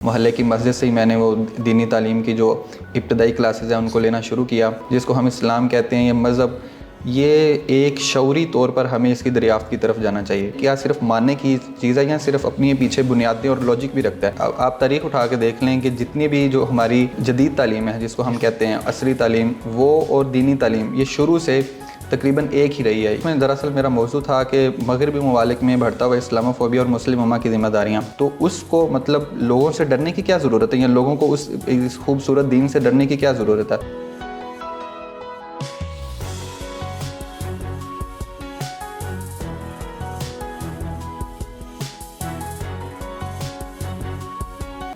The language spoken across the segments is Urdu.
محلے کی مسجد سے ہی میں نے وہ دینی تعلیم کی جو ابتدائی کلاسز ہیں ان کو لینا شروع کیا، جس کو ہم اسلام کہتے ہیں. یہ مذہب یہ ایک شعوری طور پر ہمیں اس کی دریافت کی طرف جانا چاہیے. کیا صرف ماننے کی چیز ہے یا صرف اپنی پیچھے بنیادیں اور لاجک بھی رکھتا ہے؟ آپ تاریخ اٹھا کے دیکھ لیں کہ جتنی بھی جو ہماری جدید تعلیم ہے جس کو ہم کہتے ہیں عصری تعلیم، وہ اور دینی تعلیم یہ شروع سے تقریباً ایک ہی رہی ہے. اس میں دراصل میرا موضوع تھا کہ مغربی ممالک میں بڑھتا ہوا اسلام فوبیا اور مسلم امہ کی ذمہ داریاں. تو اس کو مطلب لوگوں سے ڈرنے کی کیا ضرورت ہے، یا لوگوں کو اس خوبصورت دین سے ڈرنے کی کیا ضرورت ہے؟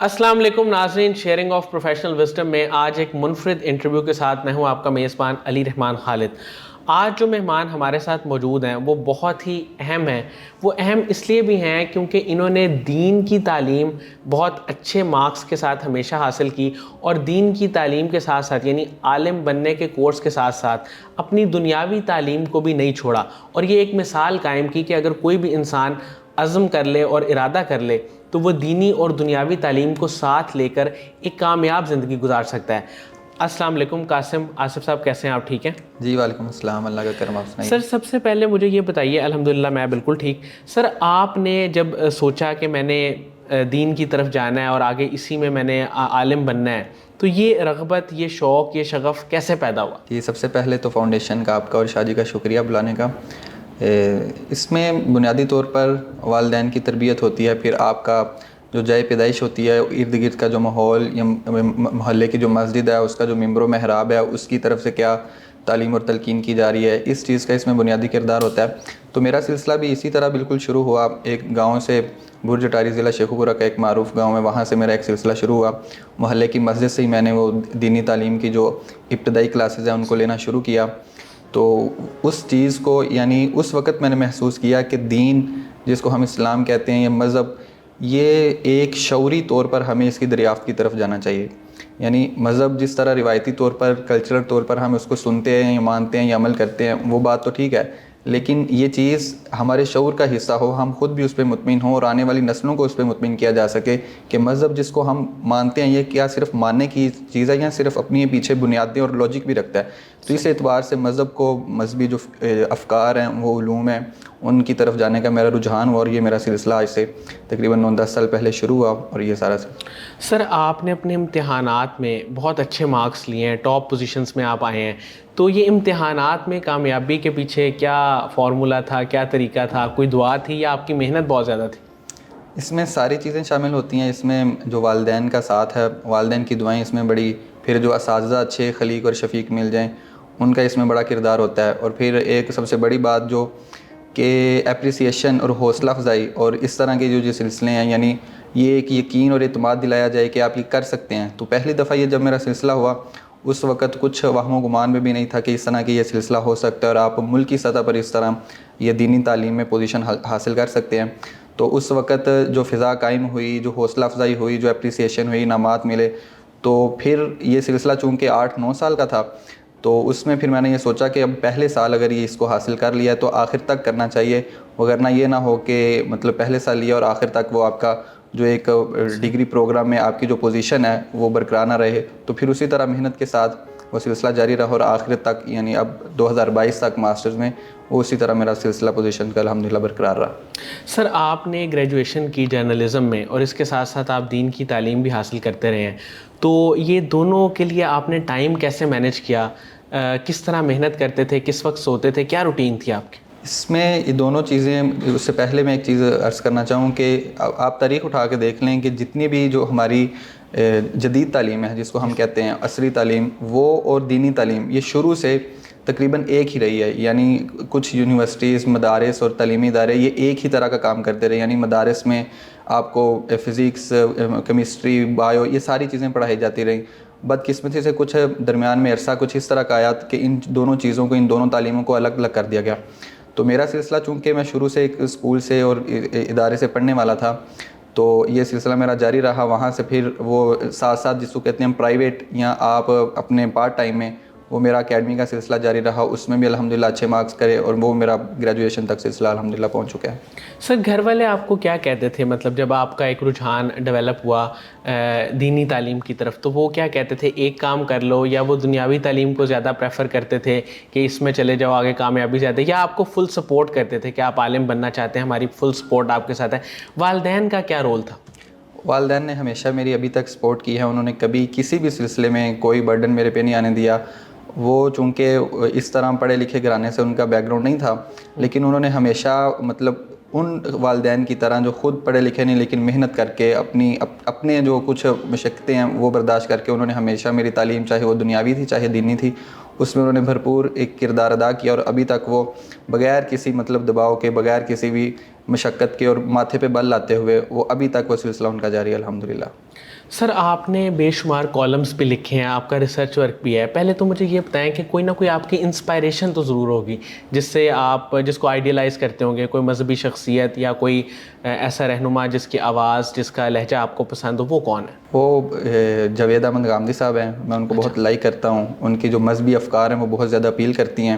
السلام علیکم ناظرین، شیئرنگ آف پروفیشنل وزڈم میں آج ایک منفرد انٹرویو کے ساتھ میں ہوں آپ کا میزبان علی رحمان خالد. آج جو مہمان ہمارے ساتھ موجود ہیں وہ بہت ہی اہم ہیں. وہ اہم اس لیے بھی ہیں کیونکہ انہوں نے دین کی تعلیم بہت اچھے مارکس کے ساتھ ہمیشہ حاصل کی، اور دین کی تعلیم کے ساتھ ساتھ یعنی عالم بننے کے کورس کے ساتھ ساتھ اپنی دنیاوی تعلیم کو بھی نہیں چھوڑا. اور یہ ایک مثال قائم کی کہ اگر کوئی بھی انسان عزم کر لے اور ارادہ کر لے تو وہ دینی اور دنیاوی تعلیم کو ساتھ لے کر ایک کامیاب زندگی گزار سکتا ہے. السلام علیکم قاسم آصف صاحب، کیسے ہیں آپ؟ ٹھیک ہیں جی وعلیکم السلام، اللہ کا کرم. آپ سنائیے. سر سب سے پہلے مجھے یہ بتائیے. الحمدللہ میں بالکل ٹھیک. سر آپ نے جب سوچا کہ میں نے دین کی طرف جانا ہے اور آگے اسی میں نے عالم بننا ہے، تو یہ رغبت، یہ شوق، یہ شغف کیسے پیدا ہوا؟ جی سب سے پہلے تو فاؤنڈیشن کا آپ کا اور شاہ جی کا شکریہ بلانے کا. اس میں بنیادی طور پر والدین کی تربیت ہوتی ہے، پھر آپ کا جو جائے پیدائش ہوتی ہے، ارد گرد کا جو ماحول یا محلے کی جو مسجد ہے اس کا جو ممبر و محراب ہے اس کی طرف سے کیا تعلیم اور تلقین کی جا رہی ہے، اس چیز کا اس میں بنیادی کردار ہوتا ہے. تو میرا سلسلہ بھی اسی طرح بالکل شروع ہوا. ایک گاؤں سے، برج اٹاری ضلع شیخوپورہ کا ایک معروف گاؤں ہے، وہاں سے میرا ایک سلسلہ شروع ہوا. محلے کی مسجد سے ہی میں نے وہ دینی تعلیم کی جو ابتدائی کلاسز ہیں ان کو لینا شروع کیا. تو اس چیز کو یعنی اس وقت میں نے محسوس کیا کہ دین جس کو ہم اسلام کہتے ہیں، یہ مذہب یہ ایک شعوری طور پر ہمیں اس کی دریافت کی طرف جانا چاہیے. یعنی مذہب جس طرح روایتی طور پر، کلچرل طور پر ہم اس کو سنتے ہیں یا مانتے ہیں یا عمل کرتے ہیں، وہ بات تو ٹھیک ہے، لیکن یہ چیز ہمارے شعور کا حصہ ہو، ہم خود بھی اس پہ مطمئن ہوں اور آنے والی نسلوں کو اس پہ مطمئن کیا جا سکے کہ مذہب جس کو ہم مانتے ہیں یہ کیا صرف ماننے کی چیز ہے یا صرف اپنی پیچھے بنیادیں اور لاجک بھی رکھتا ہے. تو اس اعتبار سے مذہب کو، مذہبی جو افکار ہیں، وہ علوم ہیں، ان کی طرف جانے کا میرا رجحان ہوا، اور یہ میرا سلسلہ آج سے تقریباً 9-10 سال پہلے شروع ہوا. اور یہ سارا سر آپ نے اپنے امتحانات میں بہت اچھے مارکس لیے ہیں، ٹاپ پوزیشنز میں آپ آئے ہیں. تو یہ امتحانات میں کامیابی کے پیچھے کیا فارمولا تھا، کیا طریقہ تھا؟ کوئی دعا تھی یا آپ کی محنت بہت زیادہ تھی؟ اس میں ساری چیزیں شامل ہوتی ہیں. اس میں جو والدین کا ساتھ ہے، والدین کی دعائیں اس میں بڑی، پھر جو اساتذہ اچھے خلیق اور شفیق مل جائیں ان کا اس میں بڑا کردار ہوتا ہے. اور پھر ایک سب سے بڑی بات جو کہ اپریسیشن اور حوصلہ افزائی اور اس طرح کے جو سلسلے ہیں، یعنی یہ ایک یقین اور اعتماد دلایا جائے کہ آپ یہ کر سکتے ہیں. تو پہلی دفعہ یہ جب میرا سلسلہ ہوا اس وقت کچھ وہم و گمان میں بھی نہیں تھا کہ اس طرح کی یہ سلسلہ ہو سکتا ہے اور آپ ملکی سطح پر اس طرح یہ دینی تعلیم میں پوزیشن حاصل کر سکتے ہیں. تو اس وقت جو فضا قائم ہوئی، جو حوصلہ افزائی ہوئی، جو اپریسیشن ہوئی، انعامات ملے، تو پھر یہ سلسلہ چونکہ 8-9 سال کا تھا، تو اس میں پھر میں نے یہ سوچا کہ اب پہلے سال اگر یہ اس کو حاصل کر لیا ہے تو آخر تک کرنا چاہیے، وگرنہ یہ نہ ہو کہ مطلب پہلے سال لیا اور آخر تک وہ آپ کا جو ایک ڈگری پروگرام میں آپ کی جو پوزیشن ہے وہ برقرار نہ رہے. تو پھر اسی طرح محنت کے ساتھ وہ سلسلہ جاری رہا اور آخر تک یعنی اب 2022 تک ماسٹرز میں وہ اسی طرح میرا سلسلہ پوزیشن کا الحمدللہ برقرار رہا. سر آپ نے گریجویشن کی جرنلزم میں اور اس کے ساتھ ساتھ آپ دین کی تعلیم بھی حاصل کرتے رہے ہیں، تو یہ دونوں کے لیے آپ نے ٹائم کیسے مینیج کیا؟ کس طرح محنت کرتے تھے؟ کس وقت سوتے تھے؟ کیا روٹین تھی آپ کی؟ اس میں یہ دونوں چیزیں، اس سے پہلے میں ایک چیز عرض کرنا چاہوں کہ آپ تاریخ اٹھا کے دیکھ لیں کہ جتنی بھی جو ہماری جدید تعلیم ہے جس کو ہم کہتے ہیں عصری تعلیم، وہ اور دینی تعلیم یہ شروع سے تقریباً ایک ہی رہی ہے. یعنی کچھ یونیورسٹیز، مدارس اور تعلیمی ادارے یہ ایک ہی طرح کا کام کرتے رہے. یعنی مدارس میں آپ کو فزکس، کیمسٹری، بایو یہ ساری چیزیں پڑھائی جاتی رہیں. بدقسمتی سے کچھ درمیان میں عرصہ کچھ اس طرح کا آیا کہ ان دونوں چیزوں کو، ان دونوں تعلیموں کو الگ الگ کر دیا گیا. تو میرا سلسلہ چونکہ میں شروع سے ایک اسکول سے اور ادارے سے پڑھنے والا تھا، تو یہ سلسلہ میرا جاری رہا. وہاں سے پھر وہ ساتھ ساتھ جس کو کہتے ہیں ہم پرائیویٹ یا آپ اپنے پارٹ ٹائم میں وہ میرا اکیڈمی کا سلسلہ جاری رہا, اس میں بھی الحمدللہ اچھے مارکس کرے, اور وہ میرا گریجویشن تک سلسلہ الحمدللہ پہنچ چکا ہے. سر گھر والے آپ کو کیا کہتے تھے, مطلب جب آپ کا ایک رجحان ڈیولپ ہوا دینی تعلیم کی طرف, تو وہ کیا کہتے تھے, ایک کام کر لو, یا وہ دنیاوی تعلیم کو زیادہ پریفر کرتے تھے کہ اس میں چلے جاؤ آگے کامیابی زیادہ, یا آپ کو فل سپورٹ کرتے تھے کہ آپ عالم بننا چاہتے ہیں, ہماری فل سپورٹ آپ کے ساتھ ہے؟ والدین کا کیا رول تھا؟ والدین نے ہمیشہ میری ابھی تک سپورٹ کی ہے. انہوں نے کبھی کسی بھی سلسلے میں کوئی برڈن میرے پہ نہیں آنے دیا. وہ چونکہ اس طرح پڑھے لکھے گھرانے سے ان کا بیک گراؤنڈ نہیں تھا, لیکن انہوں نے ہمیشہ مطلب ان والدین کی طرح جو خود پڑھے لکھے نہیں لیکن محنت کر کے اپنے جو کچھ مشقتیں ہیں وہ برداشت کر کے, انہوں نے ہمیشہ میری تعلیم, چاہے وہ دنیاوی تھی چاہے دینی تھی, اس میں انہوں نے بھرپور ایک کردار ادا کیا. اور ابھی تک وہ بغیر کسی مطلب دباؤ کے, بغیر کسی بھی مشقت کے اور ماتھے پہ بل لاتے ہوئے, وہ ابھی تک وہ سلسلہ ان کا جاری ہے الحمدللہ. سر آپ نے بے شمار کالمز بھی لکھے ہیں, آپ کا ریسرچ ورک بھی ہے. پہلے تو مجھے یہ بتائیں کہ کوئی نہ کوئی آپ کی انسپائریشن تو ضرور ہوگی جس سے آپ جس کو آئیڈیلائز کرتے ہوں گے, کوئی مذہبی شخصیت یا کوئی ایسا رہنما جس کی آواز, جس کا لہجہ آپ کو پسند ہو, وہ کون ہے؟ وہ جاوید احمد غامدی صاحب ہیں. میں ان کو بہت لائک کرتا ہوں. ان کی جو مذہبی افکار ہیں وہ بہت زیادہ اپیل کرتی ہیں.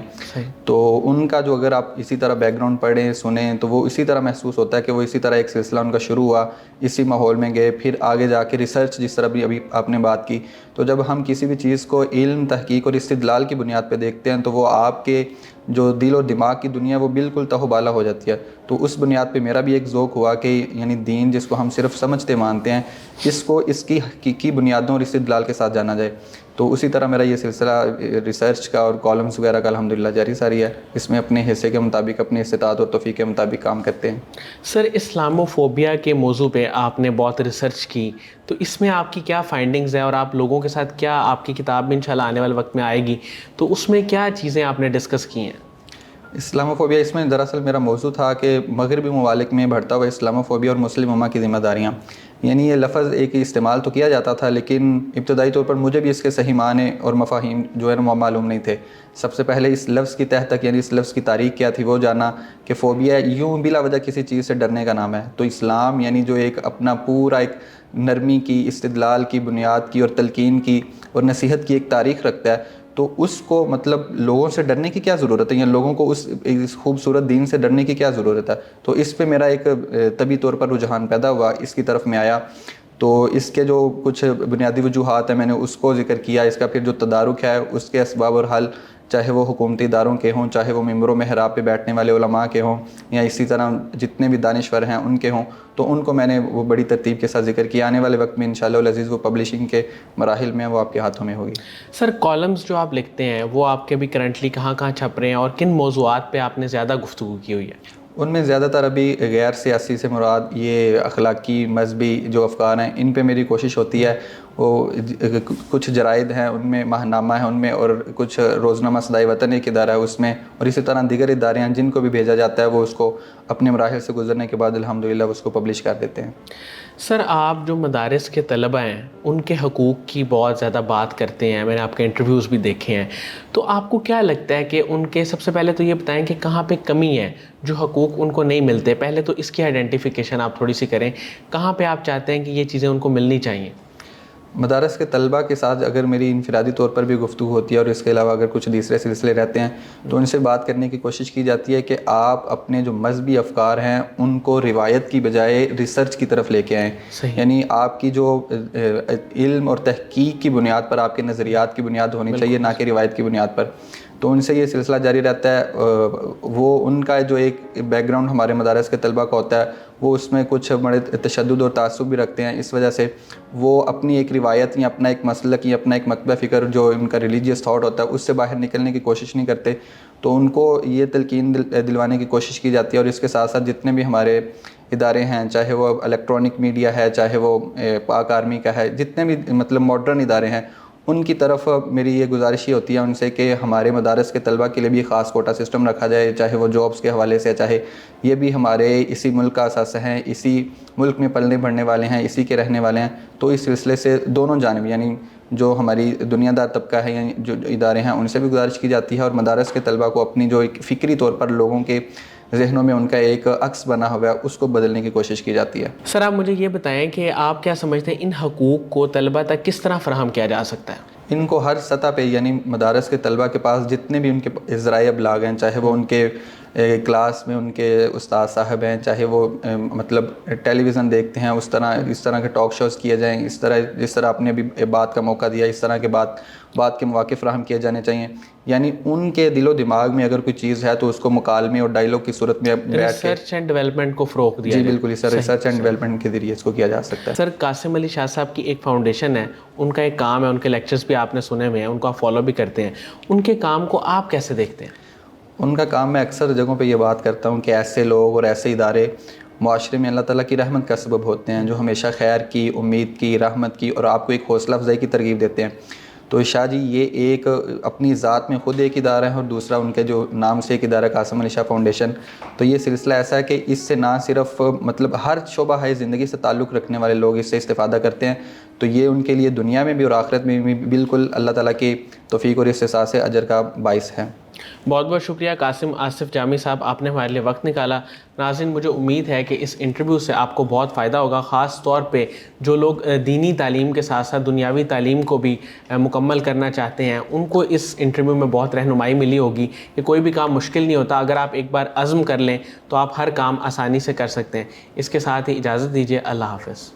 تو ان کا جو اگر آپ اسی طرح بیک گراؤنڈ پڑھیں سنیں تو وہ اسی طرح محسوس ہوتا ہے کہ وہ اسی طرح ایک سلسلہ ان کا شروع ہوا, اسی ماحول میں گئے, پھر آگے جا کے ریسرچ, جس طرح بھی ابھی آپ نے بات کی, تو جب ہم کسی بھی چیز کو علم, تحقیق اور استدلال کی بنیاد پہ دیکھتے ہیں تو وہ آپ کے جو دل و دماغ کی دنیا وہ بالکل تہو بالا ہو جاتی ہے. تو اس بنیاد پہ میرا بھی ایک ذوق ہوا کہ یعنی دین جس کو ہم صرف سمجھتے مانتے ہیں, اس کو اس کی حقیقی بنیادوں اور استدلال کے ساتھ جانا جائے. تو اسی طرح میرا یہ سلسلہ ریسرچ کا اور کالمز وغیرہ کا الحمدللہ جاری ساری ہے. اس میں اپنے حصے کے مطابق, اپنے استطاعت اور توفیق کے مطابق کام کرتے ہیں. سر اسلاموفوبیا کے موضوع پہ آپ نے بہت ریسرچ کی, تو اس میں آپ کی کیا فائنڈنگز ہیں, اور آپ لوگوں کے ساتھ کیا, آپ کی کتاب میں انشاءاللہ آنے والے وقت میں آئے گی, تو اس میں کیا چیزیں آپ نے ڈسکس کی ہیں؟ اسلاموفوبیا, اس میں دراصل میرا موضوع تھا کہ مغربی ممالک میں بڑھتا ہوا اسلاموفوبیا اور مسلم امہ کی ذمہ داریاں. یعنی یہ لفظ ایک استعمال تو کیا جاتا تھا, لیکن ابتدائی طور پر مجھے بھی اس کے صحیح معنی اور مفاہیم جو ہے معلوم نہیں تھے. سب سے پہلے اس لفظ کی تہ تک, یعنی اس لفظ کی تاریخ کیا تھی, وہ جانا کہ فوبیا یوں بلا وجہ کسی چیز سے ڈرنے کا نام ہے. تو اسلام یعنی جو ایک اپنا پورا ایک نرمی کی, استدلال کی, بنیاد کی اور تلقین کی اور نصیحت کی ایک تاریخ رکھتا ہے, تو اس کو مطلب لوگوں سے ڈرنے کی کیا ضرورت ہے, یا لوگوں کو اس خوبصورت دین سے ڈرنے کی کیا ضرورت ہے. تو اس پہ میرا ایک طبی طور پر رجحان پیدا ہوا, اس کی طرف میں آیا. تو اس کے جو کچھ بنیادی وجوہات ہیں میں نے اس کو ذکر کیا. اس کا پھر جو تدارک ہے اس کے اسباب اور حل, چاہے وہ حکومتی اداروں کے ہوں, چاہے وہ ممبر و محراب پہ بیٹھنے والے علماء کے ہوں, یا اسی طرح جتنے بھی دانشور ہیں ان کے ہوں, تو ان کو میں نے وہ بڑی ترتیب کے ساتھ ذکر کیا. آنے والے وقت میں انشاءاللہ العزیز وہ پبلشنگ کے مراحل میں وہ آپ کے ہاتھوں میں ہوگی. سر کالمز جو آپ لکھتے ہیں وہ آپ کے بھی کرنٹلی کہاں کہاں چھپ رہے ہیں, اور کن موضوعات پہ آپ نے زیادہ گفتگو کی ہوئی ہے؟ ان میں زیادہ تر ابھی غیر سیاسی سے مراد یہ اخلاقی, مذہبی جو افکار ہیں ان پہ میری کوشش ہوتی ہے. وہ کچھ جرائد ہیں ان میں, ماہنامہ ہیں ان میں, اور کچھ روزنامہ صدائے وطن ایک ادارہ ہے اس میں, اور اسی طرح دیگر ادارے ہیں جن کو بھی بھیجا جاتا ہے وہ اس کو اپنے مراحل سے گزرنے کے بعد الحمدللہ اس کو پبلش کر دیتے ہیں. سر آپ جو مدارس کے طلبہ ہیں ان کے حقوق کی بہت زیادہ بات کرتے ہیں, میں نے آپ کے انٹرویوز بھی دیکھے ہیں, تو آپ کو کیا لگتا ہے کہ ان کے, سب سے پہلے تو یہ بتائیں کہ کہاں پہ کمی ہے جو حقوق ان کو نہیں ملتے, پہلے تو اس کی آئیڈینٹیفیکیشن آپ تھوڑی سی کریں, کہاں پہ آپ چاہتے ہیں کہ یہ چیزیں ان کو ملنی چاہیے؟ مدارس کے طلبہ کے ساتھ اگر میری انفرادی طور پر بھی گفتگو ہوتی ہے, اور اس کے علاوہ اگر کچھ دوسرے سلسلے رہتے ہیں تو ان سے بات کرنے کی کوشش کی جاتی ہے کہ آپ اپنے جو مذہبی افکار ہیں ان کو روایت کی بجائے ریسرچ کی طرف لے کے آئیں. یعنی آپ کی جو علم اور تحقیق کی بنیاد پر, آپ کے نظریات کی بنیاد ہونی چاہیے, نہ کہ روایت کی بنیاد پر. تو ان سے یہ سلسلہ جاری رہتا ہے. وہ ان کا جو ایک بیک گراؤنڈ ہمارے مدارس کے طلبہ کا ہوتا ہے وہ اس میں کچھ بڑے تشدد اور تعصب بھی رکھتے ہیں, اس وجہ سے وہ اپنی ایک روایت یا اپنا ایک مسلک یا اپنا ایک مکتبہ فکر جو ان کا ریلیجیس تھاٹ ہوتا ہے اس سے باہر نکلنے کی کوشش نہیں کرتے. تو ان کو یہ تلقین دلوانے کی کوشش کی جاتی ہے. اور اس کے ساتھ ساتھ جتنے بھی ہمارے ادارے ہیں, چاہے وہ الیکٹرانک میڈیا ہے, چاہے وہ پاک آرمی کا ہے, جتنے بھی مطلب ماڈرن ادارے ہیں, ان کی طرف میری یہ گزارش ہی ہوتی ہے ان سے کہ ہمارے مدارس کے طلبہ کے لیے بھی خاص کوٹا سسٹم رکھا جائے, چاہے وہ جابس کے حوالے سے, چاہے یہ بھی ہمارے اسی ملک کا اثاثہ ہیں, اسی ملک میں پلنے بڑھنے والے ہیں, اسی کے رہنے والے ہیں. تو اس سلسلے سے دونوں جانب, یعنی جو ہماری دنیا دار طبقہ ہے, یعنی جو ادارے ہیں, ان سے بھی گزارش کی جاتی ہے, اور مدارس کے طلبہ کو اپنی جو ایک فکری طور پر لوگوں کے ذہنوں میں ان کا ایک عکس بنا ہوا ہے اس کو بدلنے کی کوشش کی جاتی ہے۔ سر آپ مجھے یہ بتائیں کہ آپ کیا سمجھتے ہیں ان حقوق کو طلبہ تک کس طرح فراہم کیا جا سکتا ہے؟ ان کو ہر سطح پہ یعنی مدارس کے طلبہ کے پاس جتنے بھی ان کے ذرائع ابلاغ ہیں، چاہے وہ ان کے کلاس میں ان کے استاد صاحب ہیں، چاہے وہ مطلب ٹیلی ویژن دیکھتے ہیں، اس طرح کے ٹاک شوز کیے جائیں، جس طرح آپ نے ابھی بات کا موقع دیا، اس طرح کے بات کے مواقع فراہم کیے جانے چاہیے۔ یعنی ان کے دل و دماغ میں اگر کوئی چیز ہے تو اس کو مکالمے اور ڈائلاگ کی صورت میں بیٹھ کے ریسرچ اینڈ ڈیولپمنٹ کو فروغ دیا جی جائے۔ بالکل سر، ریسرچ اینڈ ڈیولپمنٹ کے ذریعے اس کو کیا جا سکتا ہے۔ سر قاسم علی شاہ صاحب کی ایک فاؤنڈیشن ہے، ان کا ایک کام ہے، ان کے لیکچرز بھی آپ نے سنے ہوئے ہیں، ان کو آپ فالو بھی کرتے ہیں، ان کے کام کو آپ کیسے دیکھتے ہیں؟ ان کا کام میں اکثر جگہوں پہ یہ بات کرتا ہوں کہ ایسے لوگ اور ایسے ادارے معاشرے میں اللہ تعالیٰ کی رحمت کا سبب ہوتے ہیں، جو ہمیشہ خیر کی، امید کی، رحمت کی اور آپ کو ایک حوصلہ افزائی کی ترغیب دیتے ہیں۔ تو شاہ جی یہ ایک اپنی ذات میں خود ایک ادارہ ہے اور دوسرا ان کے جو نام سے ایک ادارہ قاسم علی شاہ فاؤنڈیشن۔ تو یہ سلسلہ ایسا ہے کہ اس سے نہ صرف مطلب ہر شعبہ ہے زندگی سے تعلق رکھنے والے لوگ اس سے استفادہ کرتے ہیں، تو یہ ان کے لیے دنیا میں بھی اور آخرت میں بھی بالکل اللہ تعالیٰ کی توفیق اور استحصال سے اجر کا باعث ہے۔ بہت بہت شکریہ قاسم آصف جامی صاحب، آپ نے ہمارے لیے وقت نکالا۔ ناظرین مجھے امید ہے کہ اس انٹرویو سے آپ کو بہت فائدہ ہوگا، خاص طور پہ جو لوگ دینی تعلیم کے ساتھ ساتھ دنیاوی تعلیم کو بھی مکمل کرنا چاہتے ہیں، ان کو اس انٹرویو میں بہت رہنمائی ملی ہوگی کہ کوئی بھی کام مشکل نہیں ہوتا، اگر آپ ایک بار عزم کر لیں تو آپ ہر کام آسانی سے کر سکتے ہیں۔ اس کے ساتھ ہی اجازت دیجیے، اللہ حافظ۔